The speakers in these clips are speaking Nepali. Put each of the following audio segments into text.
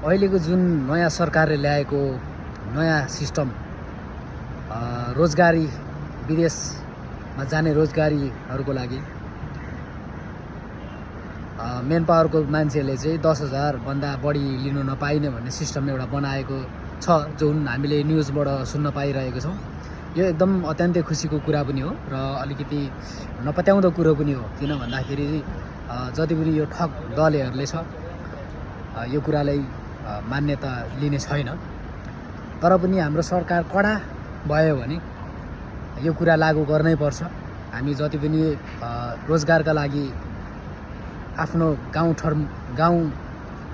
अहिलेको जुन नयाँ सरकारले ल्याएको नयाँ सिस्टम रोजगारी विदेशमा जाने रोजगारीहरूको लागि मेन पावरको मान्छेले चाहिँ 10,000 भन्दा बढी लिनु नपाइने भन्ने सिस्टम एउटा बनाएको छ, जुन हामीले न्युजबाट सुन्न पाइरहेको छौँ। यो एकदम अत्यन्तै खुसीको कुरा पनि हो र अलिकति नपत्याउँदो कुरो पनि हो, किन भन्दाखेरि जति पनि यो ठग दलहरूले छ यो कुरालाई मान्यता लिने छैन। तर पनि हाम्रो सरकार कडा भयो भने यो कुरा लागू गर्नै पर्छ। हामी जति पनि रोजगारका लागि आफ्नो गाउँ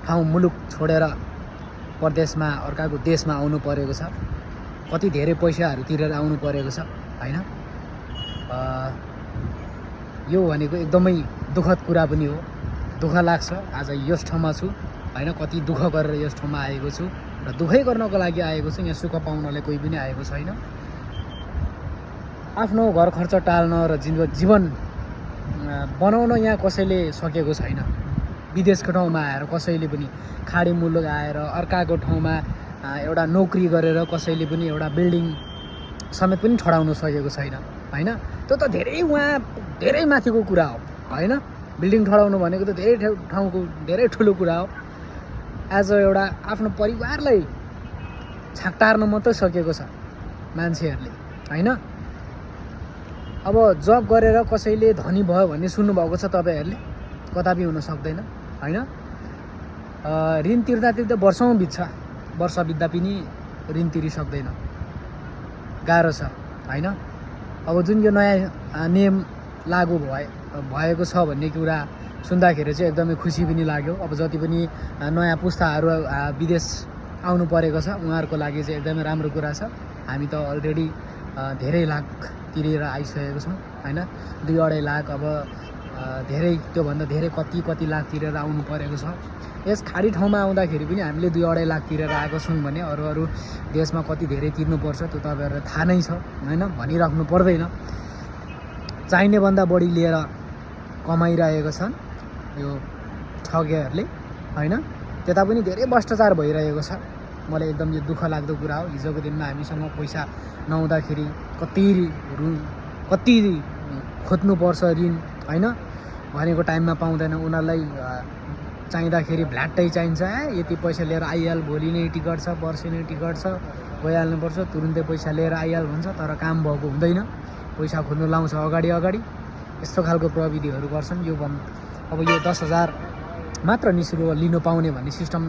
ठाउँ मुलुक छोडेर परदेशमा अर्काको देशमा आउनु परेको छ, कति धेरै पैसाहरू तिरेर आउनु परेको छ हैन। यो भनेको एकदमै दुःखद कुरा पनि हो, दुःख लाग्छ। आज यस ठाउँमा छु हैन, कति दुःख गरेर यस ठाउँमा आएको छु र दुःखै गर्नको लागि आएको छु। यहाँ सुख पाउनलाई कोही पनि आएको छैन। आफ्नो घर खर्च टाल्न र जीवन बनाउन यहाँ कसैले सकेको छैन। विदेशको ठाउँमा आएर कसैले पनि खाडी मुलुक आएर अर्काको ठाउँमा एउटा नोकरी गरेर कसैले पनि एउटा बिल्डिङ समेत पनि ठडाउन सकेको छैन हैन। त्यो त धेरै माथिको कुरा हो हैन। बिल्डिङ ठडाउनु भनेको त धेरै ठाउँको धेरै ठुलो कुरा हो। एज एउटा आफ्नो परिवारलाई छाकटार्न मात्रै सकेको छ मान्छेहरूले हैन। अब जब गरेर कसैले धनी भयो भन्ने सुन्नुभएको छ तपाईँहरूले, कदापि हुन सक्दैन हैन। ऋण तिर्दा वर्षौँ बित्छ, वर्ष बित्दा पनि ऋण तिरिसक्दैन, गाह्रो छ हैन। अब जुन यो नयाँ नियम लागू भएको छ भन्ने कुरा सुन्दाखेरि चाहिँ एकदमै खुसी पनि लाग्यो। अब जति पनि नयाँ पुस्ताहरू विदेश आउनु परेको छ उहाँहरूको लागि चाहिँ एकदमै राम्रो कुरा छ। हामी त अलरेडी धेरै लाख तिरेर आइसकेको छौँ हैन, 2-2.5 लाख। अब धेरै त्योभन्दा धेरै कति लाख तिरेर आउनु परेको छ। यस खाडी ठाउँमा आउँदाखेरि पनि हामीले 2-2.5 लाख तिरेर आएको छौँ भने अरू देशमा कति धेरै तिर्नुपर्छ त्यो तपाईँहरूलाई थाहा नै छ हैन, भनिराख्नु पर्दैन। चाहिने भन्दा बढी लिएर कमाइरहेको छन् यो ठगेहरूले हैन। त्यता पनि धेरै भ्रष्टाचार भइरहेको छ। मलाई एकदम यो दुःख लाग्दो कुरा हो। हिजोको दिनमा हामीसँग पैसा नहुँदाखेरि कति खोज्नुपर्छ ऋण हैन, भनेको टाइममा पाउँदैन। उनीहरूलाई चाहिँदाखेरि भ्ल्याट्टै चाहिन्छ, यति पैसा लिएर आइहाल, भोलि नै टिकट छ, पर्सि नै टिकट छ, गइहाल्नुपर्छ, तुरुन्तै पैसा लिएर आइहाल भन्छ। तर काम भएको हुँदैन, पैसा खोज्नु लाउँछ अगाडि। यस्तो खालको प्रविधिहरू गर्छन्। अब यो 10,000 मात्र निशुल्क लिनु पाउने भन्ने सिस्टम